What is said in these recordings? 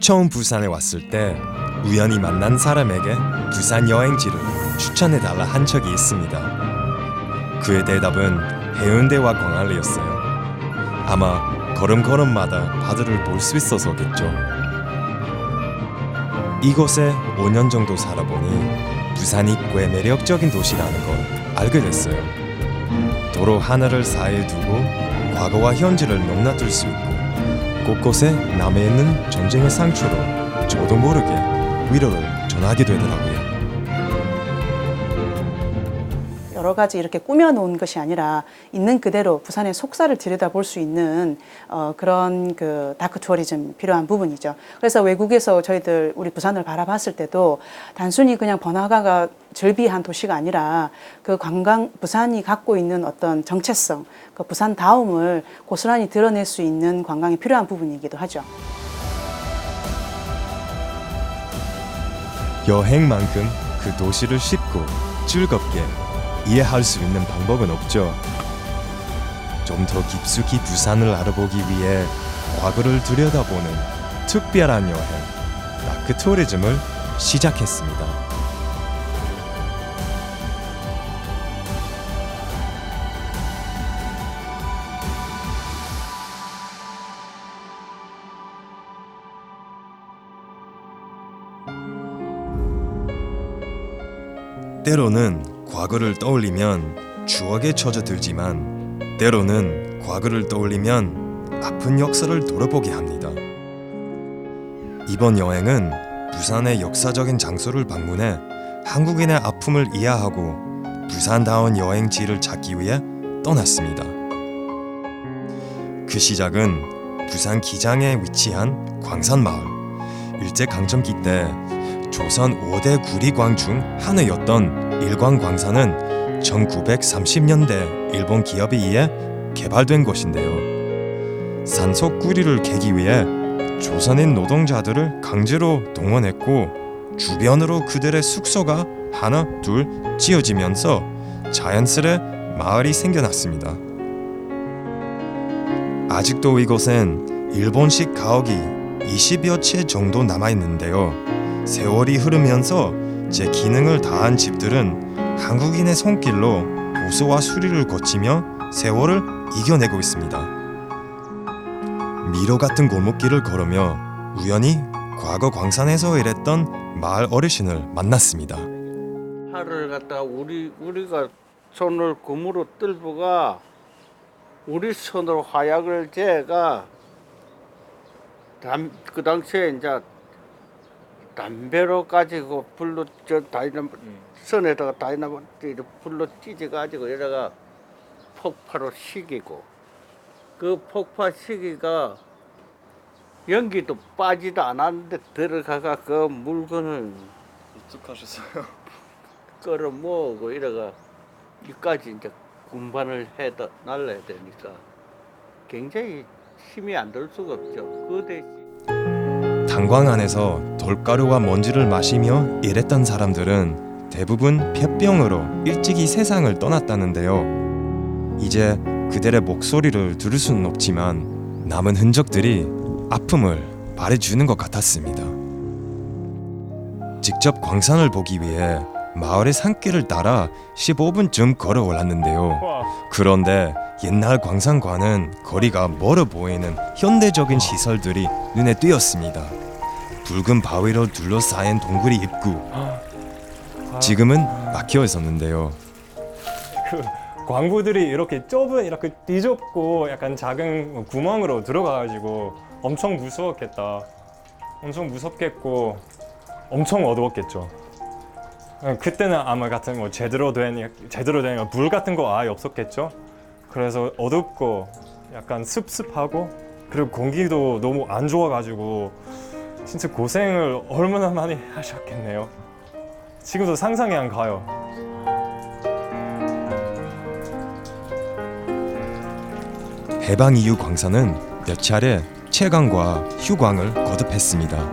처음 부산에 왔을 때 우연히 만난 사람에게 부산 여행지를 추천해달라 한 적이 있습니다. 그의 대답은 해운대와 광안리였어요. 아마 걸음걸음마다 바다를 볼 수 있어서겠죠. 이곳에 5년 정도 살아보니 부산이 꽤 매력적인 도시라는 걸 알게 됐어요. 도로 하나를 사이에 두고 과거와 현재를 넘나들 수 있고 곳곳에 남아있는 전쟁의 상처로 저도 모르게 위로를 전하게 되더라고요. 여러 가지 이렇게 꾸며놓은 것이 아니라 있는 그대로 부산의 속살을 들여다볼 수 있는 그런 그 다크 투어리즘 필요한 부분이죠. 그래서 외국에서 저희들 우리 부산을 바라봤을 때도 단순히 그냥 번화가가 즐비한 도시가 아니라 그 관광 부산이 갖고 있는 어떤 정체성, 그 부산다움을 고스란히 드러낼 수 있는 관광이 필요한 부분이기도 하죠. 여행만큼 그 도시를 쉽고 즐겁게 이해할 수 있는 방법은 없죠. 좀 더 깊숙이 부산을 알아보기 위해 과거를 들여다보는 특별한 여행, 다크 투어리즘을 시작했습니다. 때로는 과거를 떠올리면 추억에 젖어들지만 때로는 과거를 떠올리면 아픈 역사를 돌아보게 합니다. 이번 여행은 부산의 역사적인 장소를 방문해 한국인의 아픔을 이해하고 부산다운 여행지를 찾기 위해 떠났습니다. 그 시작은 부산 기장에 위치한 광산마을. 일제강점기 때 조선 5대 구리광 중 하나였던 일광광산은 1930년대 일본 기업에 의해 개발된 곳인데요. 산속 구리를 캐기 위해 조선인 노동자들을 강제로 동원했고 주변으로 그들의 숙소가 하나 둘 지어지면서 자연스레 마을이 생겨났습니다. 아직도 이곳엔 일본식 가옥이 20여 채 정도 남아있는데요. 세월이 흐르면서 제 기능을 다한 집들은 한국인의 손길로 보수와 수리를 거치며 세월을 이겨내고 있습니다. 미로 같은 골목길을 걸으며 우연히 과거 광산에서 일했던 마을 어르신을 만났습니다. 팔을 갖다가 우리가 손을 금으로 뜰보가 우리 손으로 화약을 재가 그 당시에 이제 담배로 가지고 불로 선에다가 다이나마이트 불로 찢어가지고 여기다가 폭파로 식이고 그 폭파 시기가 연기도 빠지도 않았는데 들어가가 그 물건을 익숙하셨어요? 끌어 모으고 이래가 여기까지 이제 군반을 날려야 되니까 굉장히 힘이 안 들 수가 없죠. 그 대신 탄광 안에서 돌가루와 먼지를 마시며 일했던 사람들은 대부분 폐병으로 일찍이 세상을 떠났다는데요. 이제 그들의 목소리를 들을 수는 없지만 남은 흔적들이 아픔을 말해주는 것 같았습니다. 직접 광산을 보기 위해 마을의 산길을 따라 15분쯤 걸어 올랐는데요. 그런데 옛날 광산과는 거리가 멀어 보이는 현대적인 시설들이 눈에 띄었습니다. 붉은 바위로 둘러싸인 동굴이 입구. 지금은 막혀 있었는데요. 그 광부들이 이렇게 좁은 이렇게 뒤좁고 약간 작은 구멍으로 들어가가지고 엄청 무서웠겠다. 엄청 무섭겠고 엄청 어두웠겠죠. 그때는 아마 같은 뭐 제대로 된 불 같은 거 아예 없었겠죠. 그래서 어둡고 약간 습습하고 그리고 공기도 너무 안 좋아가지고 진짜 고생을 얼마나 많이 하셨겠네요. 지금도 상상이 안 가요. 해방 이후 광산은 몇 차례 채광과 휴광을 거듭했습니다.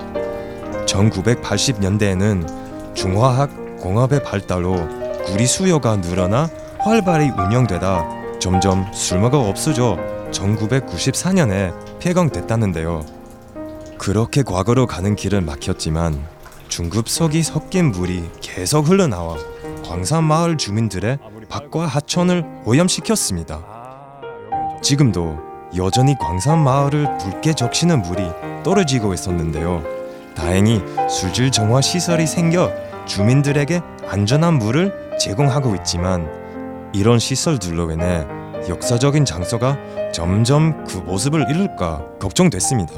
1980년대에는 중화학 공업의 발달로 구리 수요가 늘어나 활발히 운영되다 점점 쓸모가 없어져 1994년에 폐광됐다는데요. 그렇게 과거로 가는 길은 막혔지만 중급석이 섞인 물이 계속 흘러나와 광산 마을 주민들의 밭과 하천을 오염시켰습니다. 지금도 여전히 광산 마을을 붉게 적시는 물이 떨어지고 있었는데요. 다행히 수질 정화 시설이 생겨 주민들에게 안전한 물을 제공하고 있지만 이런 시설들로 인해 역사적인 장소가 점점 그 모습을 잃을까 걱정됐습니다.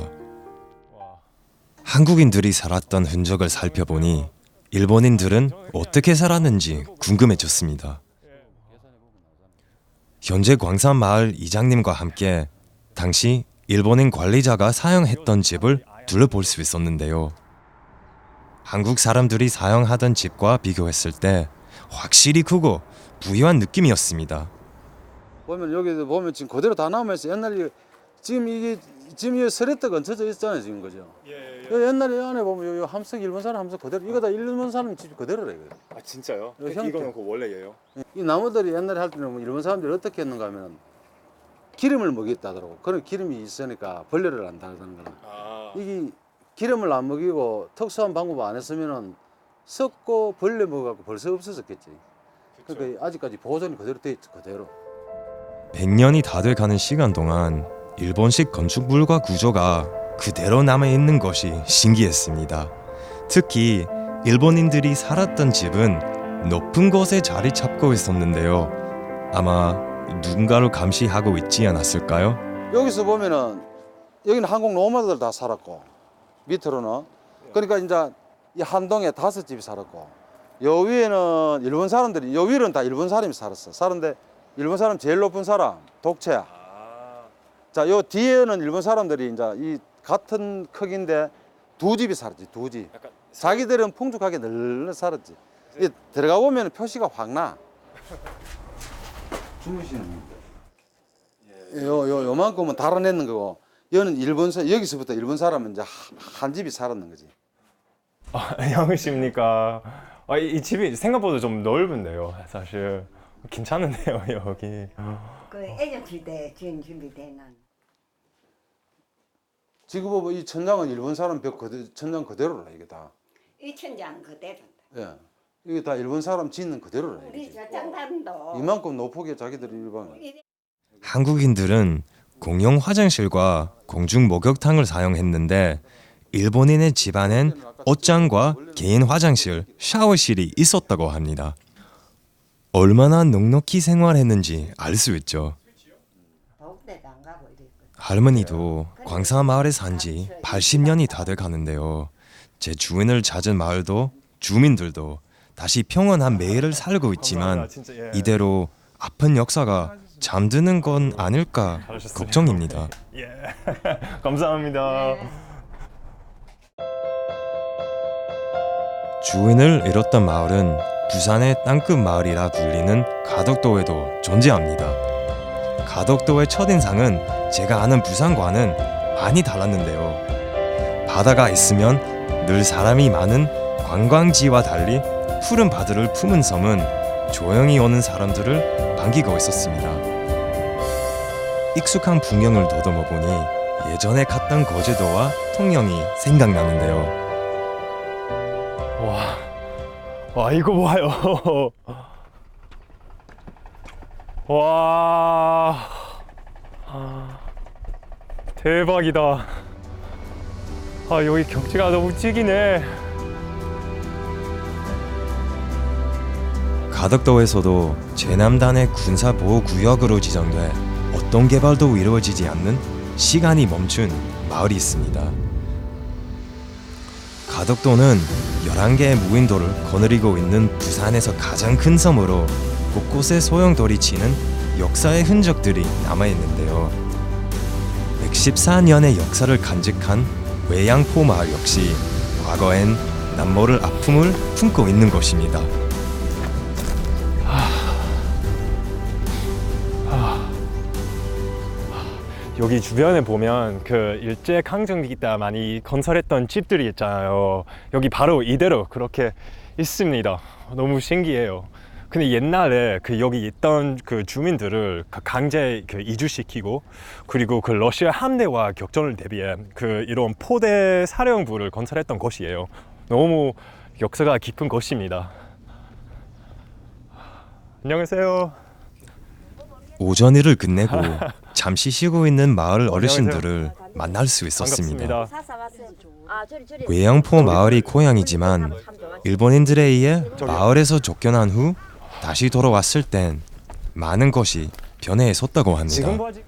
한국인들이 살았던 흔적을 살펴보니 일본인들은 어떻게 살았는지 궁금해졌습니다. 현재 광산 마을 이장님과 함께 당시 일본인 관리자가 사용했던 집을 둘러볼 수 있었는데요. 한국 사람들이 사용하던 집과 비교했을 때 확실히 크고 부유한 느낌이었습니다. 보면 여기도 보면 지금 그대로 다 남아있어. 옛날에 지금 이게 지금 이 서래떡 얹혀져 있잖아요 지금 그죠? 옛날에 안에 보면 요 함석 일본 사람 함석 그대로 이거 다 일본 사람 집 그대로래 이거. 아 진짜요? 형태. 이거는 그 원래예요? 이 나무들이 옛날에 할 때는 일본 사람들이 어떻게 했는가 하면 기름을 먹였다 하더라고. 그런 기름이 있으니까 벌레를 안 달다는 거라. 이게 기름을 안 먹이고 특수한 방법 안 했으면은 썩고 벌레 먹어갖고 벌써 없어졌겠지. 그러니까 아직까지 보존이 그대로 돼 있어 그대로. 100년이 다 돼가는 시간 동안 일본식 건축물과 구조가 그대로 남아있는 것이 신기했습니다. 특히 일본인들이 살았던 집은 높은 곳에 자리 잡고 있었는데요. 아마 누군가를 감시하고 있지 않았을까요? 여기서 보면은 여기는 한국 노마드들 다 살았고 밑으로는 그러니까 이제 이 한 동에 5집이 살았고 요 위에는 일본 사람들이 요 위는 다 일본 사람이 살았어. 사는데 일본 사람 제일 높은 사람 독채야. 자, 요 뒤에는 일본 사람들이 이제 이 같은 크기인데 2집이 살았지. 2집. 자기들은 풍족하게 늘 살았지. 이 들어가 보면 표시가 확 나. 주무시는 요만큼은 달아내는 거고 여는 여기서부터 일본 사람은 이제 한 집이 살았는 거지. 형이십니까? 이 집이 생각보다 좀 넓은데요. 사실 괜찮은데요 여기. 그 애정실 때 지은 준비되는 지금 보면 이 천장은 일본 사람 천장 그대로라 이게 다. 이 천장 그대로다. 예, 이게 다 일본 사람 짓는 그대로라 우리 이게. 저 장단도 이만큼 높게 자기들이 일반. 한국인들은 공용 화장실과 공중 목욕탕을 사용했는데 일본인의 집안엔 옷장과 개인 화장실, 샤워실이 있었다고 합니다. 얼마나 넉넉히 생활했는지 알 수 있죠. 더욱데도 안 가고 이랬거든. 할머니도 광산 마을에 산 지 80년이 다 돼 가는데요. 제 주인을 찾은 마을도 주민들도 다시 평온한 매일을 살고 있지만 이대로 아픈 역사가 잠드는 건 아닐까 걱정입니다. 예. 감사합니다. 주인을 잃었던 마을은 부산의 땅끝 마을이라 불리는 가덕도에도 존재합니다. 가덕도의 첫인상은 제가 아는 부산과는 많이 달랐는데요. 바다가 있으면 늘 사람이 많은 관광지와 달리 푸른 바다를 품은 섬은 조용히 오는 사람들을 반기고 있었습니다. 익숙한 풍경을 더듬어 보니 예전에 갔던 거제도와 통영이 생각나는데요. 와 이거 봐요. 와 대박이다. 여기 경치가 너무 찍이네. 가덕도에서도 제남단의 군사보호구역으로 지정돼 어떤 개발도 이루어지지 않는 시간이 멈춘 마을이 있습니다. 가덕도는 11개의 무인도를 거느리고 있는 부산에서 가장 큰 섬으로 곳곳에 소용돌이 치는 역사의 흔적들이 남아있는데요. 114년의 역사를 간직한 외양포 마을 역시 과거엔 남모를 아픔을 품고 있는 곳입니다. 여기 주변에 보면 그 일제 강점기 때 많이 건설했던 집들이 있잖아요. 여기 바로 이대로 그렇게 있습니다. 너무 신기해요. 근데 옛날에 그 여기 있던 그 주민들을 그 강제 그 이주시키고 그리고 그 러시아 함대와 격전을 대비해 그 이런 포대 사령부를 건설했던 곳이에요. 너무 역사가 깊은 곳입니다. 안녕하세요. 오전 일을 끝내고 잠시 쉬고 있는 마을 어르신들을 만날 수 있었습니다. 반갑습니다. 외양포 마을이 고향이지만 일본인들에 의해 마을에서 쫓겨난 후 다시 돌아왔을 땐 많은 것이 변해 있었다고 합니다. 지금 봐지.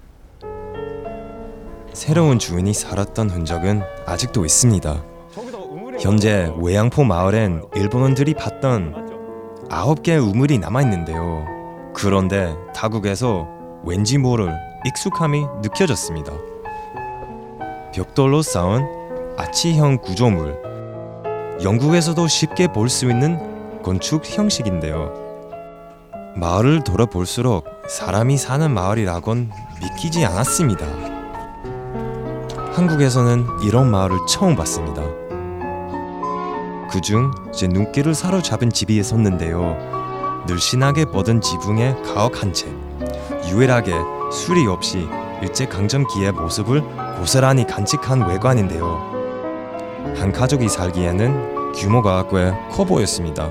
새로운 주인이 살았던 흔적은 아직도 있습니다. 저기도 우물이 현재 있어요. 외양포 마을엔 일본인들이 봤던 맞죠? 9개의 우물이 남아있는데요. 그런데 타국에서 왠지 모를 익숙함이 느껴졌습니다. 벽돌로 쌓은 아치형 구조물. 영국에서도 쉽게 볼 수 있는 건축 형식인데요. 마을을 돌아볼수록 사람이 사는 마을이라곤 믿기지 않았습니다. 한국에서는 이런 마을을 처음 봤습니다. 그중 제 눈길을 사로잡은 집이 있었는데요. 늘씬하게 뻗은 지붕에 가옥 한 채. 유일하게 수리 없이 일제강점기의 모습을 고스란히 간직한 외관인데요. 한 가족이 살기에는 규모가 꽤 커 보였습니다.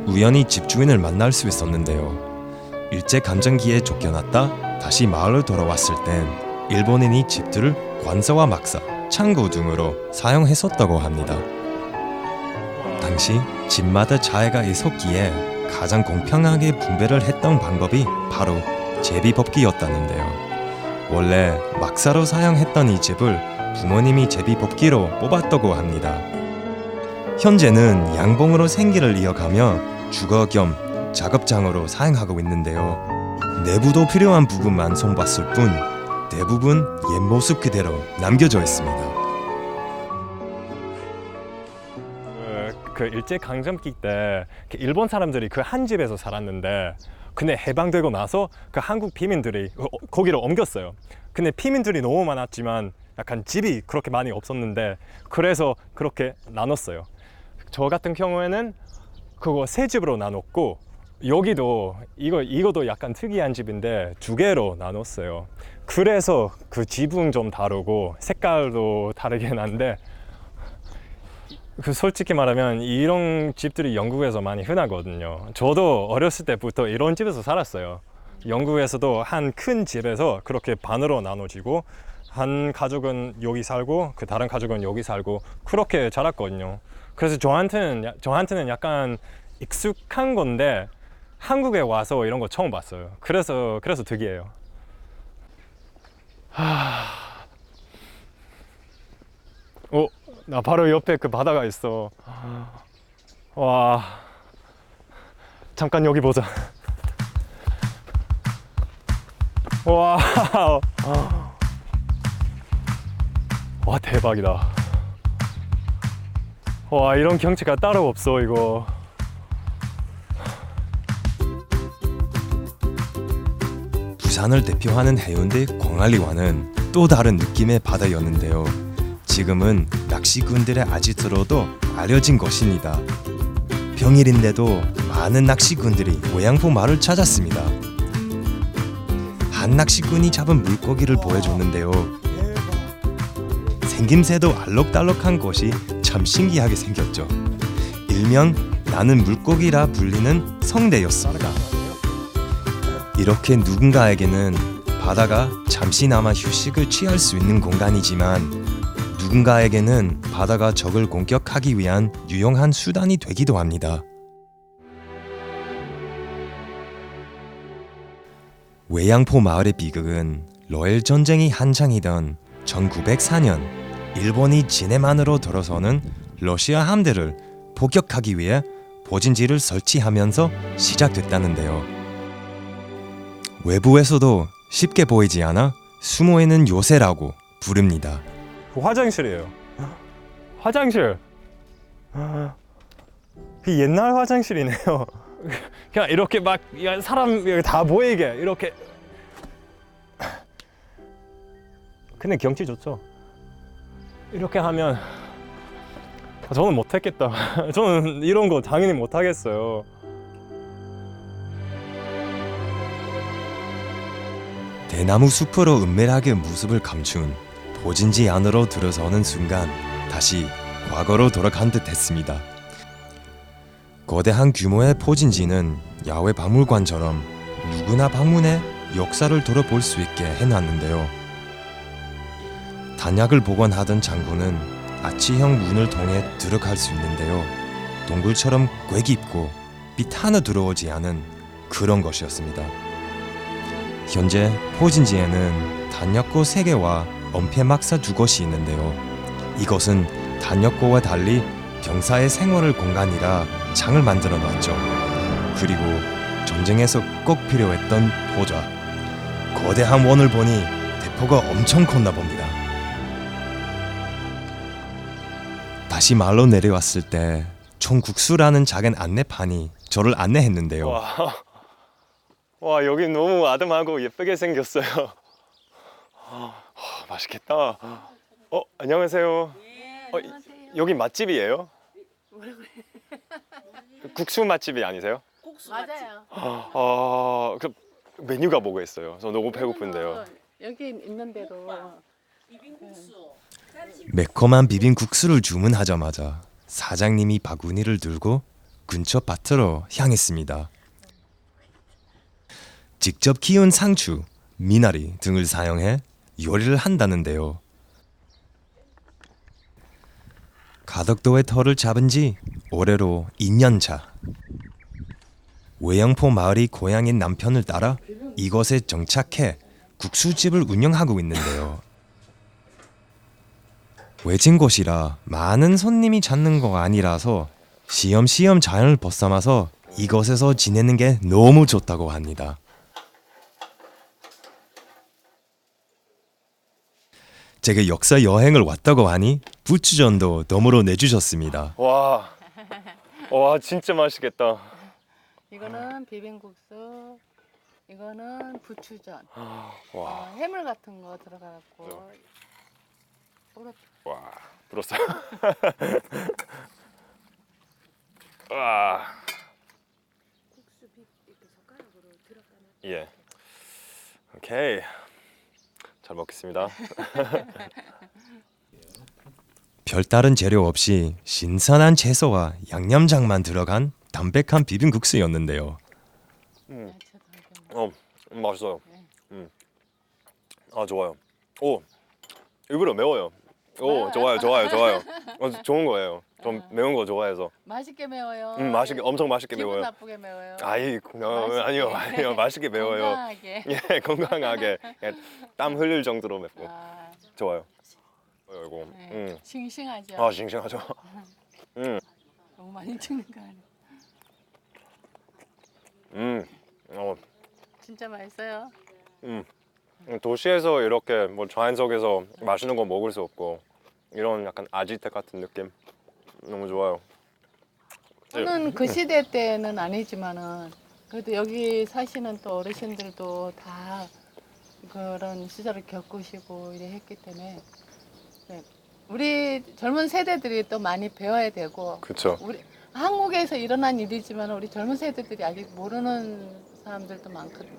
우연히 집주인을 만날 수 있었는데요. 일제강점기에 쫓겨났다 다시 마을을 돌아왔을 땐 일본인이 집들을 관서와 막사, 창고 등으로 사용했었다고 합니다. 당시 집마다 자해가 있었기에 가장 공평하게 분배를 했던 방법이 바로 제비뽑기였다는데요. 원래 막사로 사용했던 이 집을 부모님이 제비뽑기로 뽑았다고 합니다. 현재는 양봉으로 생계를 이어가며 주거 겸 작업장으로 사용하고 있는데요. 내부도 필요한 부분만 손봤을 뿐 대부분 옛 모습 그대로 남겨져 있습니다. 그 일제 강점기 때 일본 사람들이 그 한 집에서 살았는데 근데 해방되고 나서 그 한국 피민들이 거기로 옮겼어요. 근데 피민들이 너무 많았지만 약간 집이 그렇게 많이 없었는데 그래서 그렇게 나눴어요. 저 같은 경우에는 그거 세 집으로 나눴고 여기도 이거도 약간 특이한 집인데 두 개로 나눴어요. 그래서 그 지붕 좀 다르고 색깔도 다르긴 한데 그 솔직히 말하면 이런 집들이 영국에서 많이 흔하거든요. 저도 어렸을 때부터 이런 집에서 살았어요. 영국에서도 한 큰 집에서 그렇게 반으로 나눠지고 한 가족은 여기 살고 그 다른 가족은 여기 살고 그렇게 자랐거든요. 그래서 저한테는 약간 익숙한 건데 한국에 와서 이런 거 처음 봤어요. 그래서 특이해요. 나 바로 옆에 그 바다가 있어. 와, 잠깐 여기 보자. 와, 와 대박이다. 와 이런 경치가 따로 없어 이거. 부산을 대표하는 해운대 광안리와는 또 다른 느낌의 바다였는데요. 지금은 낚시꾼들의 아지트로도 알려진 것입니다. 평일인데도 많은 낚시꾼들이 외양포 마을을 찾았습니다. 한 낚시꾼이 잡은 물고기를 보여줬는데요. 생김새도 알록달록한 것이 참 신기하게 생겼죠. 일명 나는 물고기라 불리는 성대였습니다. 이렇게 누군가에게는 바다가 잠시나마 휴식을 취할 수 있는 공간이지만 누군가에게는 바다가 적을 공격하기 위한 유용한 수단이 되기도 합니다. 외양포 마을의 비극은 러일 전쟁이 한창이던 1904년 일본이 진해만으로 들어서는 러시아 함대를 포격하기 위해 보진지를 설치하면서 시작됐다는데요. 외부에서도 쉽게 보이지 않아 숨어 있는 요새라고 부릅니다. 화장실이에요. 화장실. 옛날 화장실이네요. 그냥 이렇게 막 사람 다 보이게 이렇게. 근데 경치 좋죠. 이렇게 하면 저는 못했겠다. 저는 이런 거 당연히 못하겠어요. 대나무 숲으로 은밀하게 모습을 감춘 포진지 안으로 들어서는 순간 다시 과거로 돌아간 듯 했습니다. 거대한 규모의 포진지는 야외 박물관처럼 누구나 방문해 역사를 돌아볼 수 있게 해놨는데요. 단약을 보관하던 창고는 아치형 문을 통해 들어갈 수 있는데요. 동굴처럼 꽤 깊고 빛 하나 들어오지 않은 그런 것이었습니다. 현재 포진지에는 단역고 3개와 엄폐막사 2곳이 있는데요. 이것은 단역고와 달리 병사의 생활을 공간이라 창을 만들어 놨죠. 그리고 전쟁에서 꼭 필요했던 포좌. 거대한 원을 보니 대포가 엄청 컸나 봅니다. 다시 말로 내려왔을 때 총국수라는 작은 안내판이 저를 안내했는데요. 와, 여기 너무 아담하고 예쁘게 생겼어요. 맛있겠다. 안녕하세요. 여기 맛집이에요? 국수 맛집이 아니세요? 맞아요. 그 메뉴가 뭐가 있어요? 저 너무 배고픈데요. 여기 있는 대로 매콤한 비빔국수를 주문하자마자 사장님이 바구니를 들고 근처 밭으로 향했습니다. 직접 키운 상추, 미나리 등을 사용해 요리를 한다는데요. 가덕도의 터를 잡은 지 올해로 2년차. 외영포 마을이 고향인 남편을 따라 이곳에 정착해 국수집을 운영하고 있는데요. 외진 곳이라 많은 손님이 찾는 거 아니라서 시험시험 자연을 벗삼아서 이곳에서 지내는 게 너무 좋다고 합니다. 제가 역사 여행을 왔다고 하니 부추전도 덤으로 내주셨습니다. 와, 진짜 맛있겠다. 이거는 비빔국수, 이거는 부추전, 와, 해물 같은 거 들어가고. 와, 불었어요. 와. 예. 오케이. 잘 먹겠습니다. 별다른 재료 없이 신선한 채소와 양념장만 들어간 담백한 비빔국수였는데요. 맛있어요. 좋아요. 오, 일부러 매워요. 오, 좋아요. 좋은 거예요. 좀 매운 거 좋아해서. 맛있게 매워요. 엄청 맛있게 기분 매워요. 나쁘게 매워요. 아니요, 맛있게 매워요. 건강하게. 예, 건강하게. 예, 땀 흘릴 정도로 맵고. 좋아요. 이거. 네. 싱싱하죠. 싱싱하죠. 너무 많이 찍는 거 아니에요? 진짜 맛있어요. 도시에서 이렇게 뭐 자연 속에서 맛있는 거 먹을 수 없고 이런 약간 아지텍 같은 느낌 너무 좋아요. 저는 그 시대 때는 아니지만은 그래도 여기 사시는 또 어르신들도 다 그런 시절을 겪으시고 이래 했기 때문에 네. 우리 젊은 세대들이 또 많이 배워야 되고 그렇죠. 우리 한국에서 일어난 일이지만 우리 젊은 세대들이 아직 모르는 사람들도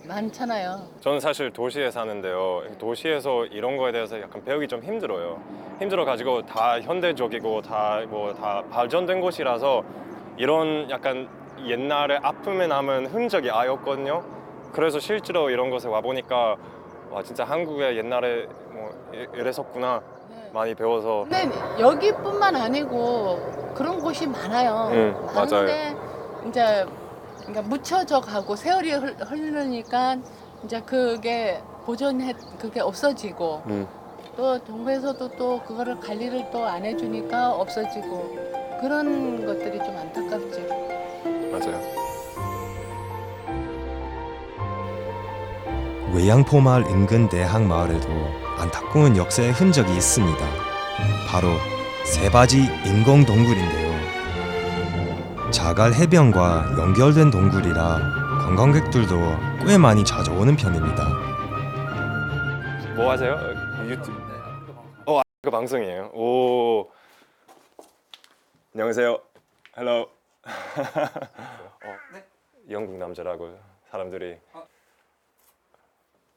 많잖아요. 저는 사실 도시에 사는데요. 도시에서 이런 거에 대해서 약간 배우기 좀 힘들어요. 힘들어가지고 다 현대적이고 다 발전된 곳이라서 이런 약간 옛날에 아픔에 남은 흔적이 아예 없거든요. 그래서 실제로 이런 곳에 와 보니까 와 진짜 한국에 옛날에 뭐 이랬었구나 많이 배워서. 근데 여기뿐만 아니고 그런 곳이 많아요. 많은데 이제 그러니까 묻혀져 가고 세월이 흐르니까 이제 그게 그게 없어지고 또 정부에서도 또 그거를 관리를 또 안 해주니까 없어지고 그런 것들이 좀 안타깝지. 맞아요. 외양포 마을 인근 대학 마을에도 안타까운 역사의 흔적이 있습니다. 바로 새바지 인공 동굴인데요. 자갈 해변과 연결된 동굴이라 관광객들도 꽤 많이 찾아오는 편입니다. 뭐 하세요? 유튜브. 이거 방송이에요. 오. 안녕하세요. 헬로. 영국 남자라고 사람들이.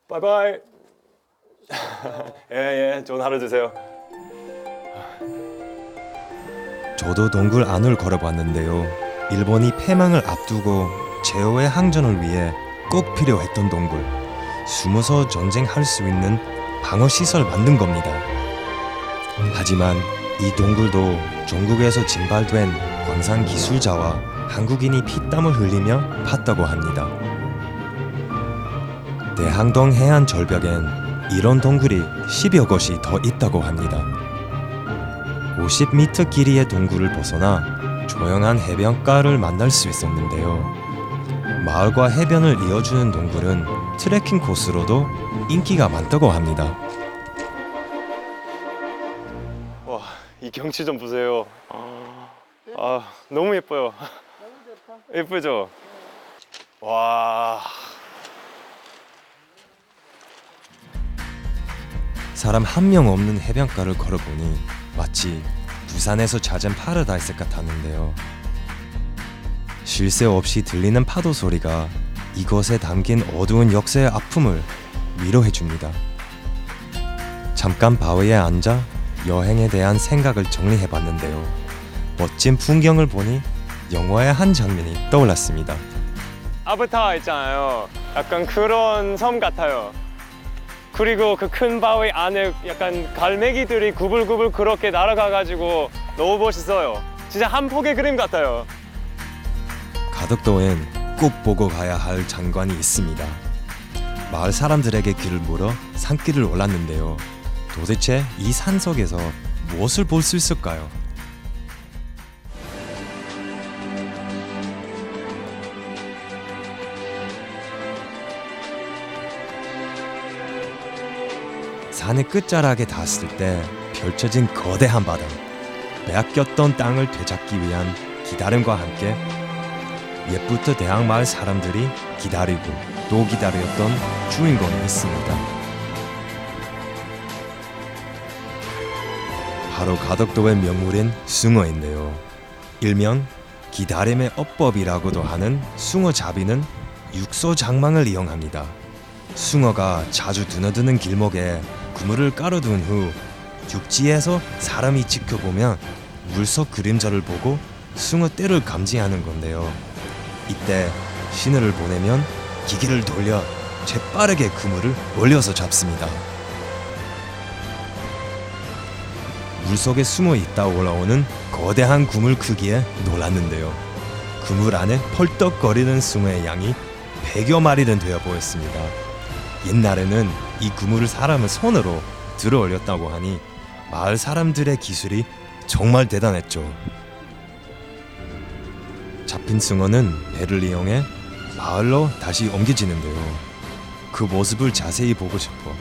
바이바이. 예, 좋은 하루 되세요. 저도 동굴 안을 걸어봤는데요. 일본이 패망을 앞두고 제어의 항전을 위해 꼭 필요했던 동굴. 숨어서 전쟁할 수 있는 방어 시설 만든 겁니다. 하지만 이 동굴도 전국에서 진발된 광산 기술자와 한국인이 피땀을 흘리며 팠다고 합니다. 대항동 해안 절벽엔 이런 동굴이 10여 곳이 더 있다고 합니다. 50m 길이의 동굴을 벗어나 조용한 해변가를 만날 수 있었는데요. 마을과 해변을 이어주는 동굴은 트레킹 코스로도 인기가 많다고 합니다. 와, 이 경치 좀 보세요. 너무 예뻐요. 예쁘죠? 와. 사람 한 명 없는 해변가를 걸어보니 마치 부산에서 찾은 파라다이스 같았는데요. 쉴 새 없이 들리는 파도 소리가 이곳에 담긴 어두운 역사의 아픔을 위로해줍니다. 잠깐 바위에 앉아 여행에 대한 생각을 정리해봤는데요. 멋진 풍경을 보니 영화의 한 장면이 떠올랐습니다. 아바타 있잖아요. 약간 그런 섬 같아요. 그리고 그 큰 바위 안에 약간 갈매기들이 구불구불 그렇게 날아가가지고 너무 멋있어요. 진짜 한 폭의 그림 같아요. 가덕도엔 꼭 보고 가야 할 장관이 있습니다. 마을 사람들에게 길을 물어 산길을 올랐는데요. 도대체 이 산속에서 무엇을 볼 수 있을까요? 산의 끝자락에 닿았을 때 펼쳐진 거대한 바다. 빼앗겼던 땅을 되찾기 위한 기다림과 함께 옛부터 대학 마을 사람들이 기다리고 또 기다렸던 주인공이 있습니다. 바로 가덕도의 명물인 숭어인데요. 일명 기다림의 어법이라고도 하는 숭어잡이는 육소 장망을 이용합니다. 숭어가 자주 드나드는 길목에 그물을 깔아둔 후 육지에서 사람이 지켜보면 물속 그림자를 보고 숭어 떼를 감지하는 건데요. 이때 신호를 보내면 기계를 돌려 재빠르게 그물을 올려서 잡습니다. 물속에 숨어 있다 올라오는 거대한 그물 크기에 놀랐는데요. 그물 안에 펄떡거리는 숭어의 양이 100여 마리는 되어 보였습니다. 옛날에는 이 그물을 사람의 손으로 들어 올렸다고 하니 마을 사람들의 기술이 정말 대단했죠. 잡힌 숭어는 배를 이용해 마을로 다시 옮겨지는데요. 그 모습을 자세히 보고 싶어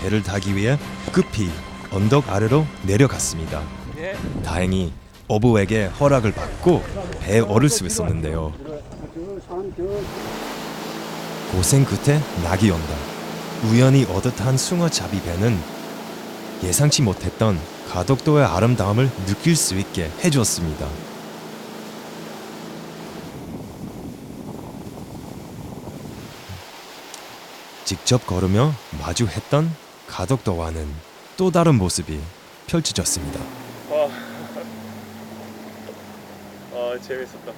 배를 타기 위해 급히 언덕 아래로 내려갔습니다. 다행히 어부에게 허락을 받고 배에 오를 수 있었는데요. 고생 끝에 낙이 온다. 우연히 얻어탄 숭어잡이 배는 예상치 못했던 가덕도의 아름다움을 느낄 수 있게 해주었습니다. 직접 걸으며 마주했던 가덕도와는 또 다른 모습이 펼쳐졌습니다. 재밌었다.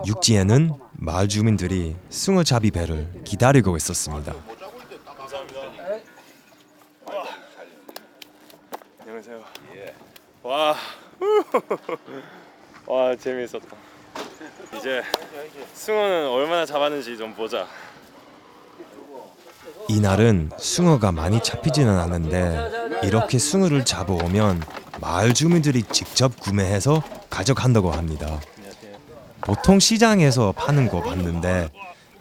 육지에는 마을 주민들이 숭어잡이 배를 기다리고 있었습니다. 안녕하세요. 와, 와 재밌었다. 이제 숭어는 얼마나 잡았는지 좀 보자. 이날은 숭어가 많이 잡히지는 않는데 이렇게 숭어를 잡아오면 마을 주민들이 직접 구매해서 가져간다고 합니다. 보통 시장에서 파는 거 봤는데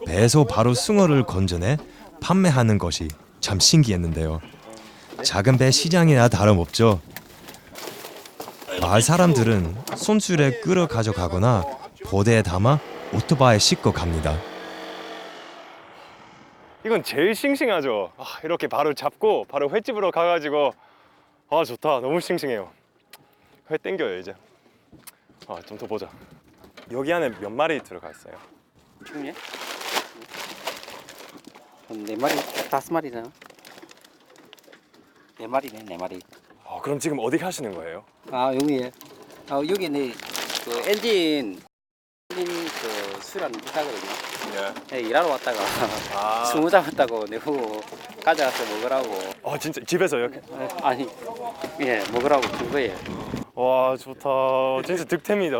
배에서 바로 숭어를 건져내 판매하는 것이 참 신기했는데요. 작은 배 시장이나 다름없죠. 마을 사람들은 손수레 끌어 가져가거나 보대에 담아 오토바이에 싣고 갑니다. 이건 제일 싱싱하죠. 이렇게 바로 잡고 바로 횟집으로 가가지고 좋다. 너무 싱싱해요. 회 땡겨요 이제. 좀 더 보자. 여기 안에 몇 마리 들어가 있어요? 중에 한 4마리, 5마리나. 4마리네, 4마리. 그럼 지금 어디 가시는 거예요? 여기에. 여기는 그 엔진 그 수리하는 기사거든요. 예. 일하러 왔다가 스무 잡았다고 내고 가져가서 먹으라고. 진짜 집에서요? 아니, 예, 먹으라고 준 거예요. 와, 좋다. 진짜 득템이다.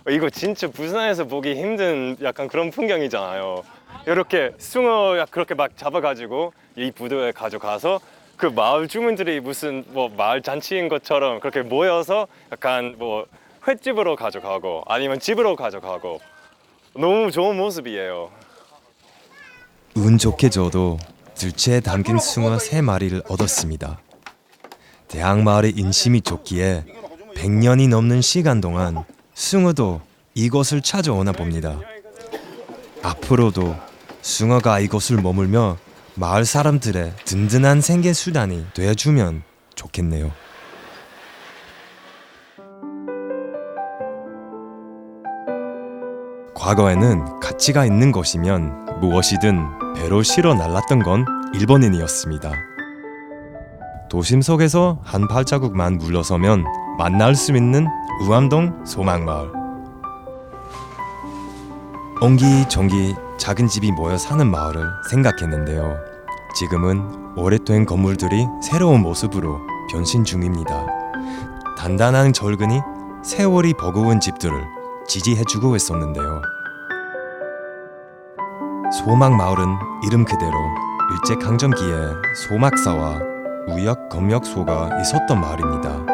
이거 진짜 부산에서 보기 힘든 약간 그런 풍경이잖아요. 이렇게 숭어 그렇게 막 잡아가지고 이 부두에 가져가서 그 마을 주민들이 무슨 뭐 마을 잔치인 것처럼 그렇게 모여서 약간 뭐 횟집으로 가져가고 아니면 집으로 가져가고 너무 좋은 모습이에요. 운 좋게 저도 들채에 담긴 숭어 3마리를 얻었습니다. 대항마을의 인심이 좋기에 100년이 넘는 시간 동안 숭어도 이곳을 찾아오나 봅니다. 앞으로도 숭어가 이곳을 머물며 마을 사람들의 든든한 생계 수단이 되어주면 좋겠네요. 과거에는 가치가 있는 것이면 무엇이든 배로 실어 날랐던 건 일본인이었습니다. 도심 속에서 한 발자국만 물러서면 만날 수 있는 우암동 소망마을. 옹기종기 작은 집이 모여 사는 마을을 생각했는데요. 지금은 오래된 건물들이 새로운 모습으로 변신 중입니다. 단단한 절근이 세월이 버거운 집들을 지지해주고 있었는데요. 소막마을은 이름 그대로 일제강점기에 소막사와 우역검역소가 있었던 마을입니다.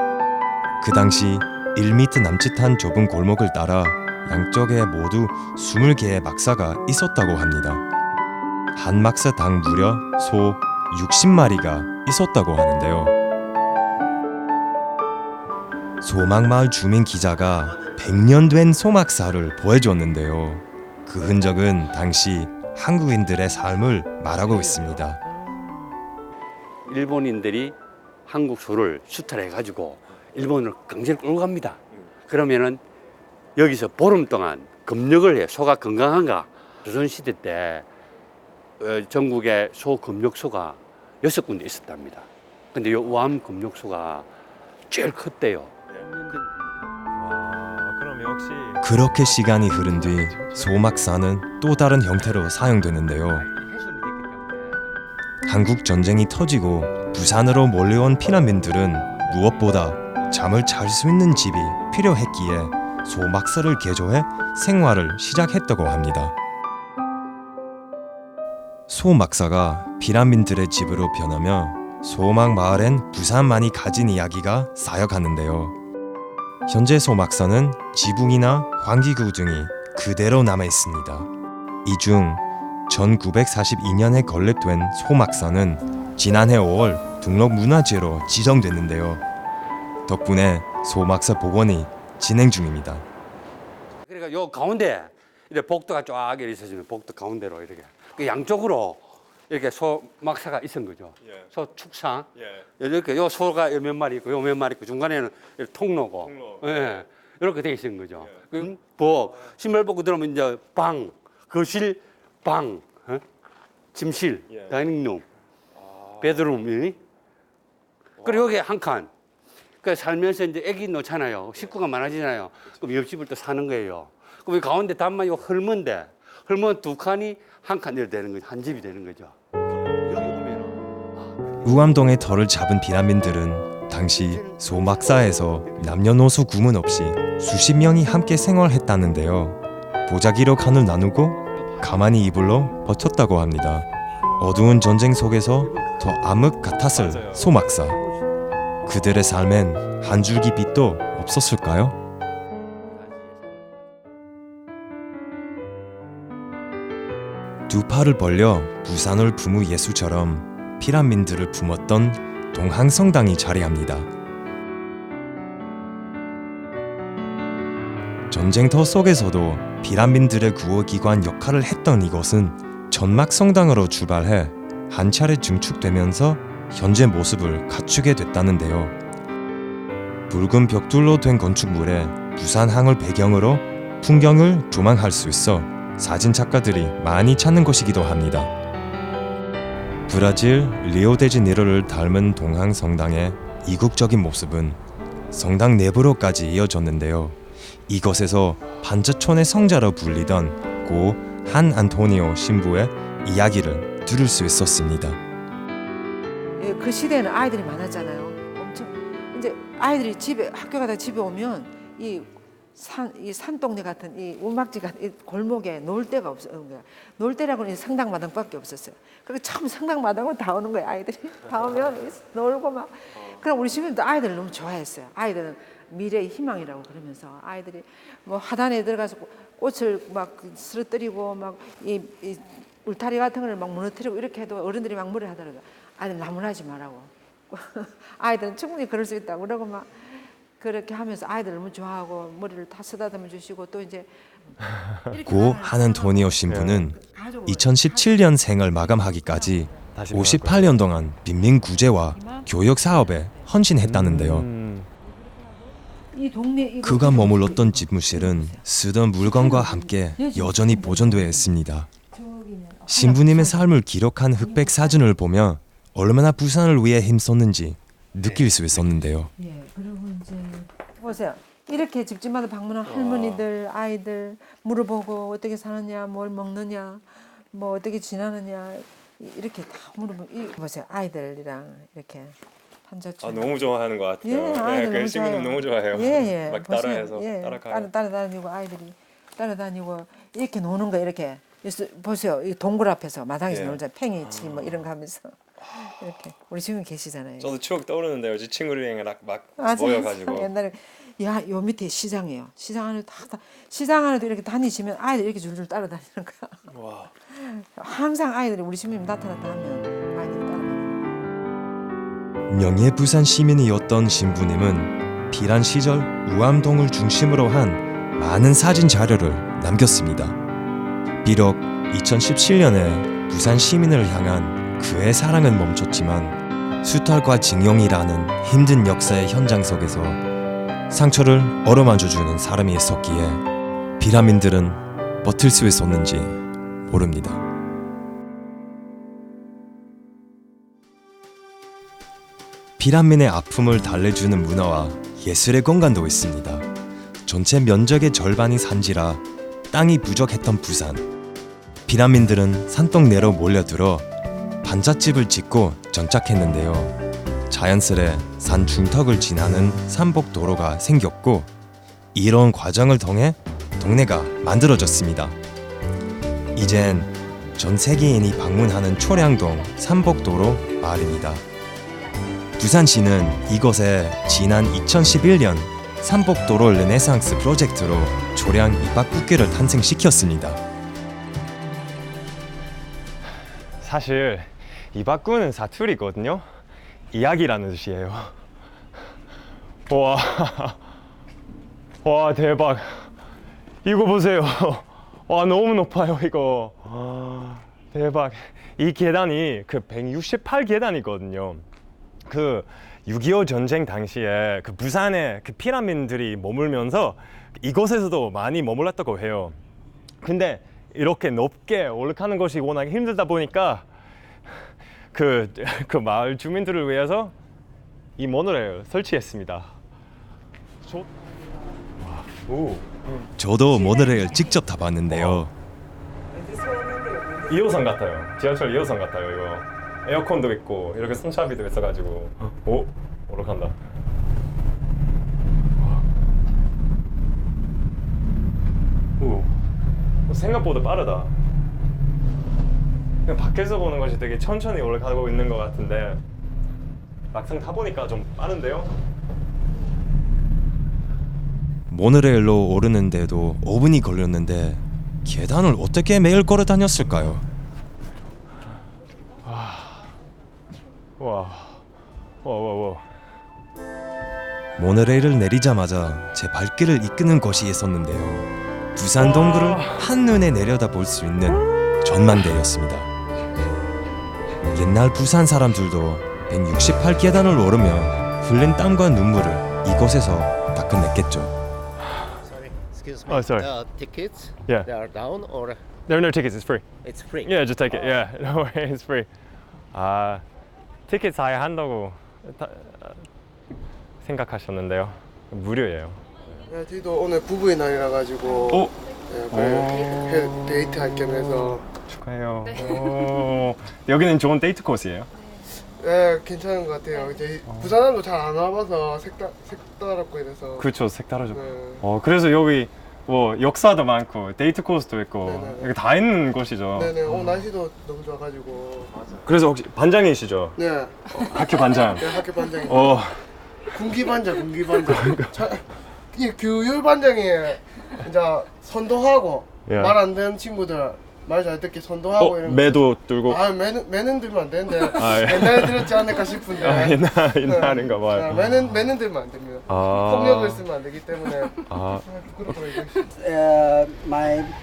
그 당시 1m 남짓한 좁은 골목을 따라 양쪽에 모두 20개의 막사가 있었다고 합니다. 한 막사당 무려 소 60마리가 있었다고 하는데요. 소막마을 주민 기자가 100년 된 소막사를 보여줬는데요. 그 흔적은 당시 한국인들의 삶을 말하고 있습니다. 일본인들이 한국 소를 수탈해가지고 일본으로 강제로 끌고 갑니다. 그러면은 여기서 보름 동안 검역을 해. 소가 건강한가? 조선시대 때 전국에 소 검역소가 6군데 있었답니다. 근데 요 우암 검역소가 제일 컸대요. 그럼 역시 그렇게 시간이 흐른 뒤 소막사는 또 다른 형태로 사용되는데요. 한국 전쟁이 터지고 부산으로 몰려온 피난민들은 무엇보다 잠을 잘 수 있는 집이 필요했기에 소막사를 개조해 생활을 시작했다고 합니다. 소막사가 피난민들의 집으로 변하며 소막 마을엔 부산만이 가진 이야기가 쌓여가는데요. 현재 소막사는 지붕이나 환기구 등이 그대로 남아 있습니다. 이 중 1942년에 건립된 소막사는 지난해 5월 등록문화재로 지정됐는데요. 덕분에 소막사 복원이 진행 중입니다. 그러니까 요 가운데 이렇게 복도가 쫙 이렇게 있어지면 복도 가운데로 이렇게 그 양쪽으로 이렇게 소 막사가 있은 거죠. 예. 소 축상. 예. 이렇게 요 소가 몇 마리 있고 요 몇 마리 있고 중간에는 이렇게 통로고. 통로. 예. 이렇게 돼 있는 거죠. 그 복 신발 벗고 들어오면 이제 방, 거실, 방, 침실, 예. 다이닝룸, 베드룸이. 그리고 여기 한 칸. 그 살면서 이제 애기 놓잖아요. 식구가 많아지잖아요. 그럼 옆집을 또 사는 거예요. 그럼 이 가운데 단만 요 헐먼데 헐먼 2칸이 한 칸이 되는 거죠. 한 집이 되는 거죠. 여기 보면은 우암동의 터를 잡은 피난민들은 당시 소막사에서 남녀노소 구분 없이 수십 명이 함께 생활했다는데요. 보자기로 칸을 나누고 가만히 이불로 버텼다고 합니다. 어두운 전쟁 속에서 더 암흑 같았을 맞아요. 소막사. 그들의 삶엔 한 줄기 빛도 없었을까요? 두 팔을 벌려 부산을 품우 예수처럼 피난민들을 품었던 동항성당이 자리합니다. 전쟁터 속에서도 피난민들의 구호기관 역할을 했던 이곳은 전막성당으로 출발해 한 차례 증축되면서 현재 모습을 갖추게 됐다는데요. 붉은 벽돌로 된 건축물에 부산항을 배경으로 풍경을 조망할 수 있어 사진 작가들이 많이 찾는 곳이기도 합니다. 브라질 리오데자네이로를 닮은 동항 성당의 이국적인 모습은 성당 내부로까지 이어졌는데요. 이곳에서 반자촌의 성자로 불리던 고 한 안토니오 신부의 이야기를 들을 수 있었습니다. 예, 그 시대에는 아이들이 많았잖아요. 엄청 이제 아이들이 집에 학교 가다 집에 오면 이 산동네 같은 이 울막지 같은 이 골목에 놀 데가 없어요. 놀 데라고는 성당 마당밖에 없었어요. 그래서 처음 성당 마당으로 다 오는 거예요. 아이들이 다 오면 놀고 막. 그럼 우리 집에도 아이들을 너무 좋아했어요. 아이들은 미래의 희망이라고 그러면서 아이들이 뭐 화단에 들어가서 꽃을 막 쓰러뜨리고 막 이 울타리 같은 걸 막 무너뜨리고 이렇게 해도 어른들이 막 뭐라 하더라고요. 아이들 나무라지 말라고. 아이들은 충분히 그럴 수 있다고 그러고 막 그렇게 하면서 아이들 너무 좋아하고 머리를 다 쓰다듬어 주시고 또 이제 고 한 안토니오 신부는 2017년 생을 마감하기까지 58년 동안 빈민 구제와 교육 사업에 헌신했다는데요. 이 동네 그가 머물렀던 집무실은 쓰던 물건과 함께 여전히 보존되어 있습니다. 신부님의 삶을 기록한 흑백 사진을 보며 얼마나 부산을 위해 힘썼는지 느낄 수 있었는데요. 예, 그리고 이제 보세요. 이렇게 집집마다 방문한 할머니들, 아이들 물어보고 어떻게 사느냐, 뭘 먹느냐, 뭐 어떻게 지내느냐 이렇게 다 물어보고 보세요. 아이들이랑 이렇게 판자촌. 너무 좋아하는 것 같아요. 예, 아이들 그 친구들 너무 좋아해요. 예, 막 보세요. 따라해서 예, 따라가요. 따라다니고 아이들이 따라다니고 이렇게 노는 거 이렇게 보세요. 이 동굴 앞에서 마당에서 예. 놀자 팽이 치기 뭐 이런 거 하면서 이렇게 우리 지금 계시잖아요. 저도 추억 떠오르는데요. 제 친구들이랑 막 맞아, 모여가지고 옛날에 요 밑에 시장이에요. 시장 안에 시장 안에도 이렇게 다니시면 아이들 이렇게 줄줄 따라다니는 거야. 와. 항상 아이들이 우리 집에 나타났다 하면 아이들이 따라다니는. 명예 부산 시민이었던 신부님은 피란 시절 우암동을 중심으로 한 많은 사진 자료를 남겼습니다. 비록 2017년에 부산 시민을 향한 그의 사랑은 멈췄지만 수탈과 징용이라는 힘든 역사의 현장 속에서 상처를 어루만져주는 사람이 있었기에 비라민들은 버틸 수 있었는지 모릅니다. 비란민의 아픔을 달래주는 문화와 예술의 공간도 있습니다. 전체 면적의 절반이 산지라 땅이 부족했던 부산. 비란민들은 산동 내로 몰려들어 반잣집을 짓고 정착했는데요. 자연스레 산 중턱을 지나는 산복도로가 생겼고 이런 과정을 통해 동네가 만들어졌습니다. 이젠 전 세계인이 방문하는 초량동 산복도로 마을입니다. 부산시는 이곳에 지난 2011년 산복도로 르네상스 프로젝트로 초량 입학국기를 탄생시켰습니다. 사실 이바꾸는 사투리거든요. 이야기라는 뜻이에요. 와 대박. 이거 보세요. 와 너무 높아요 이거. 대박. 이 계단이 그 168계단이거든요. 그 6.25 전쟁 당시에 그 부산에 그 피라민들이 머물면서 이곳에서도 많이 머물렀다고 해요. 근데 이렇게 높게 올라가는 것이 워낙 힘들다 보니까 그 마을 주민들을 위해서 이 모노레일 설치했습니다. 저도 모노레일 직접 타봤는데요. 2호선 같아요. 지하철 2호선 같아요 이거. 에어컨도 있고 이렇게 손잡이도 있어가지고 오 올라간다. 오 생각보다 빠르다. 그냥 밖에서 보는 것이 되게 천천히 올라가고 있는 것 같은데 막상 타보니까 좀 빠른데요? 모노레일로 오르는데도 5분이 걸렸는데 계단을 어떻게 매일 걸어 다녔을까요? 와. 모노레일을 내리자마자 제 발길을 이끄는 것이 있었는데요. 부산 동굴을 한눈에 내려다볼 수 있는 전망대였습니다. 옛날 부산 사람들도 168계단을 오르며 흘린 땀과 눈물을 이곳에서 다 끝냈겠죠. Sorry, excuse me. Oh, sorry. Tickets? Yeah. They are down or There are no tickets. It's free. it's free? Yeah, just take it. Yeah, no worries. It's free. 아, 티켓 사야 한다고 생각하셨는데요. 무료예요. 네, 저희도 오늘 부부의 날이라 가지고 오. 데이트 할 겸해서 축하해요. 오, 여기는 좋은 데이트 코스예요. 네, 괜찮은 것 같아요. 이제 부산도 잘 안 와봐서 색다르고 이래서 그렇죠, 색다르죠. 네. 그래서 여기 뭐 역사도 많고 데이트 코스도 있고 네네. 여기 다 있는 곳이죠. 네네, 오늘 날씨도 너무 좋아가지고 그래서 혹시 반장이시죠? 네, 학교 반장. 네 학교 반장이 어, 군기 반장 이 교육 반장이 이제 선도하고 예. 말 안 되는 친구들 말 잘 듣게 선도하고 이런 거. 매도 들고. 아 매는 들면 안 되는데 아, 예. 옛날에 들었지 않을까 싶은데 아, 옛날인가 봐요. 매는 들면 안 됩니다. 아. 폭력을 쓰면 안 되기 때문에 아, 부끄럽고 이거.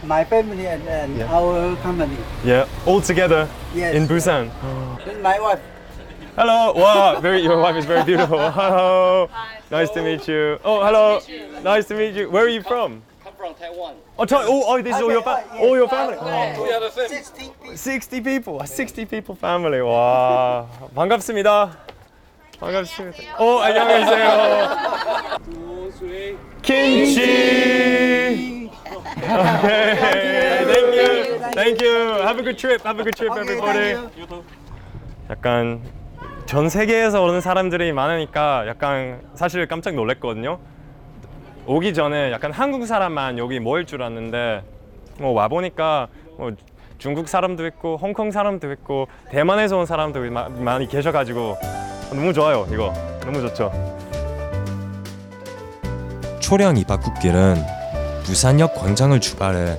My family and our company. yeah, all together Yes. in Busan. My wife. Hello. Wow, your wife is very beautiful. Hello. Nice to meet you. Oh, hello. Nice to meet you. Where are you from? Come from Taiwan. This is all your all your family. We have a family. 60 people. 60 people family. 와, 반갑습니다. 반갑습니다. 안녕하세요. 김치. Okay. Thank you. Have a good trip. Have a good trip, everybody. 약간 전 세계에서 오는 사람들이 많으니까 약간 사실 깜짝 놀랐거든요. 오기 전에 약간 한국 사람만 여기 모일 줄 알았는데 뭐 와 보니까 뭐 중국 사람도 있고 홍콩 사람도 있고 대만에서 온 사람도 많이 계셔가지고 너무 좋아요. 이거 너무 좋죠. 초량 이박국길은 부산역 광장을 출발해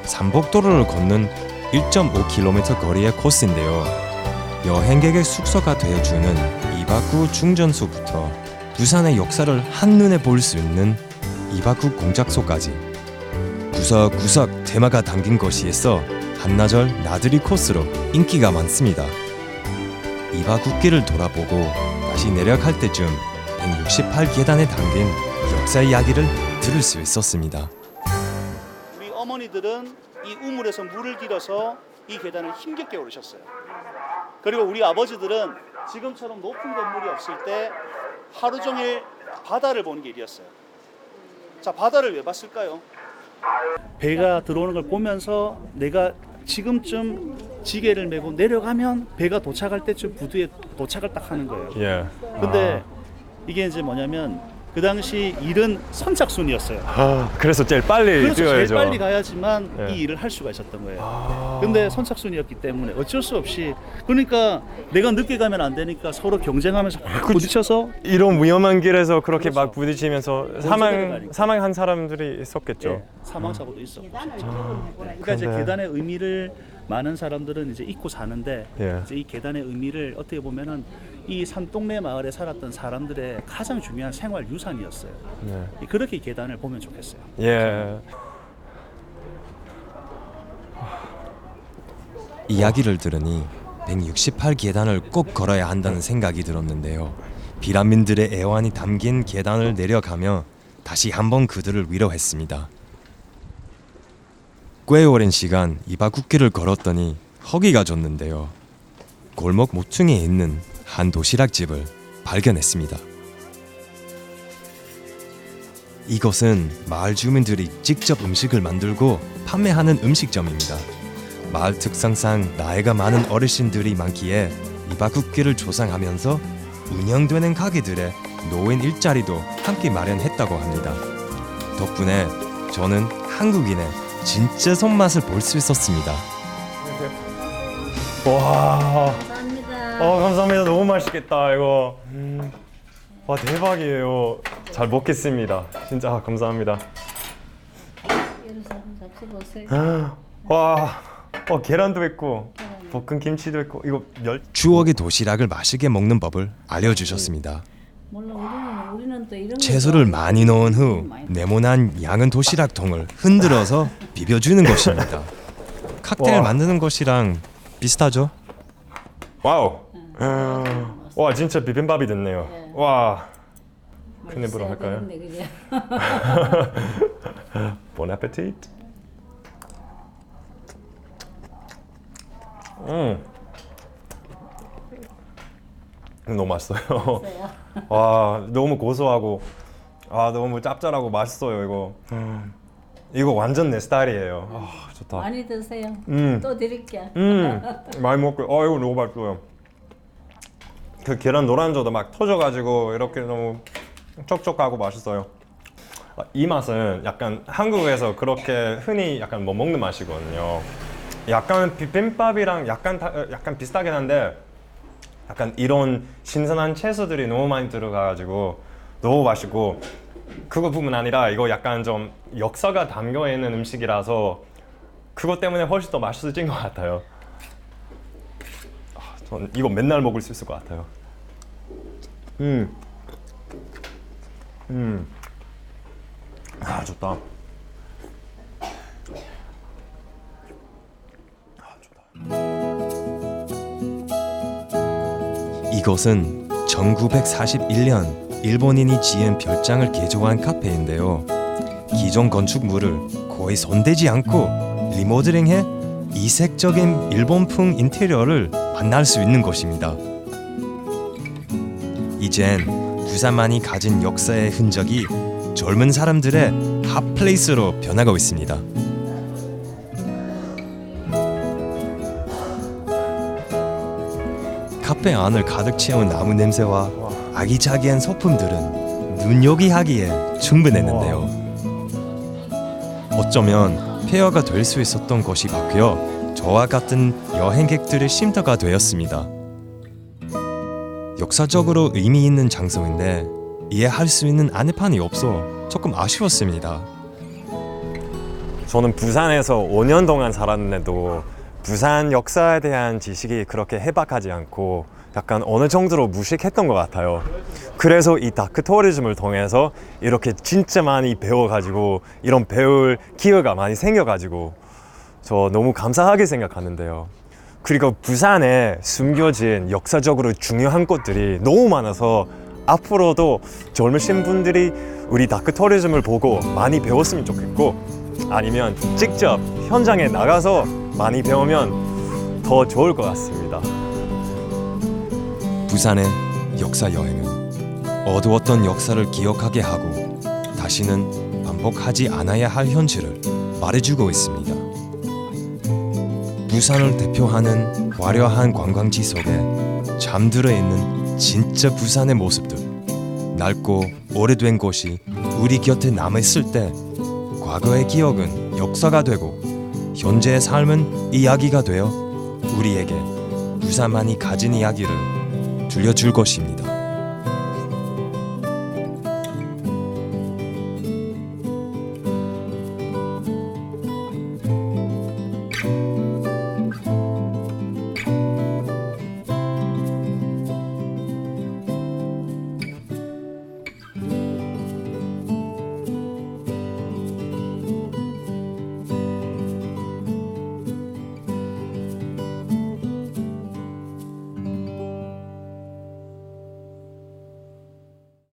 삼복도로를 걷는 1.5km 거리의 코스인데요. 여행객의 숙소가 되어주는 이박구 중전소부터 부산의 역사를 한눈에 볼 수 있는 이박구 공작소까지 구석구석 테마가 담긴 것이어서 한나절 나들이 코스로 인기가 많습니다. 이박국길을 돌아보고 다시 내려갈 때쯤 168계단에 담긴 역사 이야기를 들을 수 있었습니다. 우리 어머니들은 이 우물에서 물을 길어서 이 계단을 힘겹게 오르셨어요. 그리고 우리 아버지들은 지금처럼 높은 건물이 없을 때 하루 종일 바다를 보는 게 일이었어요. 자, 바다를 왜 봤을까요? 배가 들어오는 걸 보면서 내가 지금쯤 지게를 메고 내려가면 배가 도착할 때쯤 부두에 도착을 딱 하는 거예요. 예. 근데 이게 이제 뭐냐면 그 당시 일은 선착순이었어요. 그래서 제일 빨리 그래서 뛰어야죠. 제일 빨리 가야지만 예. 이 일을 할 수가 있었던 거예요. 근데 선착순이었기 때문에 어쩔 수 없이 그러니까 내가 늦게 가면 안 되니까 서로 경쟁하면서 막 부딪혀서 이런 위험한 길에서 그렇게 그렇죠. 막 부딪히면서 가니까. 사망한 사람들이 있었겠죠. 예, 사망 사고도 있었고. 그러니까 이제 근데- 계단의 의미를 많은 사람들은 이제 잊고 사는데 예. 이제 이 계단의 의미를 어떻게 보면은 이 산동네 마을에 살았던 사람들의 가장 중요한 생활 유산이었어요. 네. 그렇게 이 계단을 보면 좋겠어요. 예. 이야기를 들으니 168계단을 꼭 걸어야 한다는 생각이 들었는데요. 비란민들의 애환이 담긴 계단을 내려가며 다시 한번 그들을 위로했습니다. 꽤 오랜 시간 이박국길을 걸었더니 허기가 졌는데요. 골목 모퉁이에 있는 한 도시락집을 발견했습니다. 이곳은 마을 주민들이 직접 음식을 만들고 판매하는 음식점입니다. 마을 특성상 나이가 많은 어르신들이 많기에 이박국길을 조성하면서 운영되는 가게들의 노인 일자리도 함께 마련했다고 합니다. 덕분에 저는 한국인의 진짜 손맛을 볼 수 있었습니다. 와. 감사합니다. 너무 맛있겠다 이거. 와 대박이에요. 잘 먹겠습니다. 진짜 감사합니다. 와. 계란도 있고 볶은 김치도 있고 이거 추억의 도시락을 맛있게 먹는 법을 알려주셨습니다. 우리는 또 이런 채소를 많이 넣은 후 네모난 양은 도시락통을 흔들어서 비벼주는 것입니다. 칵테일 와. 만드는 것이랑 비슷하죠? 와우. 와 진짜 비빔밥이 됐네요. 와. 큰 입으로 할까요? Bon appetit. 너무 맛있어요. 와, 너무 고소하고 너무 짭짤하고 맛있어요 이거. 이거 완전 내 스타일이에요. 좋다. 많이 드세요. 또 드릴게요. 많이 먹고 이거 너무 맛있어요. 그 계란 노란져도 막 터져가지고 이렇게 너무 촉촉하고 맛있어요. 이 맛은 약간 한국에서 그렇게 흔히 약간 못 먹는 맛이거든요. 약간 비빔밥이랑 약간 비슷하긴 한데 약간 이런 신선한 채소들이 너무 많이 들어가가지고 너무 맛있고, 그것뿐만 아니라 이거 약간 좀 역사가 담겨 있는 음식이라서 그것 때문에 훨씬 더 맛있어진 것 같아요. 전 이거 맨날 먹을 수 있을 것 같아요. 좋다. 이곳은 1941년 일본인이 지은 별장을 개조한 카페인데요. 기존 건축물을 거의 손대지 않고 리모델링해 이색적인 일본풍 인테리어를 만날 수 있는 곳입니다. 이젠 부산만이 가진 역사의 흔적이 젊은 사람들의 핫플레이스로 변하고 있습니다. 카페 안을 가득 채운 나무 냄새와 아기자기한 소품들은 눈요기 하기에 충분했는데요. 어쩌면 폐허가 될 수 있었던 곳이 바뀌어 저와 같은 여행객들의 쉼터가 되었습니다. 역사적으로 의미 있는 장소인데 이해할 수 있는 안내판이 없어 조금 아쉬웠습니다. 저는 부산에서 5년 동안 살았는데도 부산 역사에 대한 지식이 그렇게 해박하지 않고 약간 어느 정도로 무식했던 것 같아요. 그래서 이 다크 투어리즘을 통해서 이렇게 진짜 많이 배워가지고 이런 배울 기회가 많이 생겨가지고 저 너무 감사하게 생각하는데요. 그리고 부산에 숨겨진 역사적으로 중요한 곳들이 너무 많아서 앞으로도 젊으신 분들이 우리 다크 투어리즘을 보고 많이 배웠으면 좋겠고, 아니면 직접 현장에 나가서 많이 배우면 더 좋을 것 같습니다. 부산의 역사 여행은 어두웠던 역사를 기억하게 하고 다시는 반복하지 않아야 할 현실을 말해주고 있습니다. 부산을 대표하는 화려한 관광지 속에 잠들어 있는 진짜 부산의 모습들, 낡고 오래된 곳이 우리 곁에 남아있을 때 과거의 기억은 역사가 되고 현재의 삶은 이야기가 되어 우리에게 부산만이 가진 이야기를 들려줄 것입니다.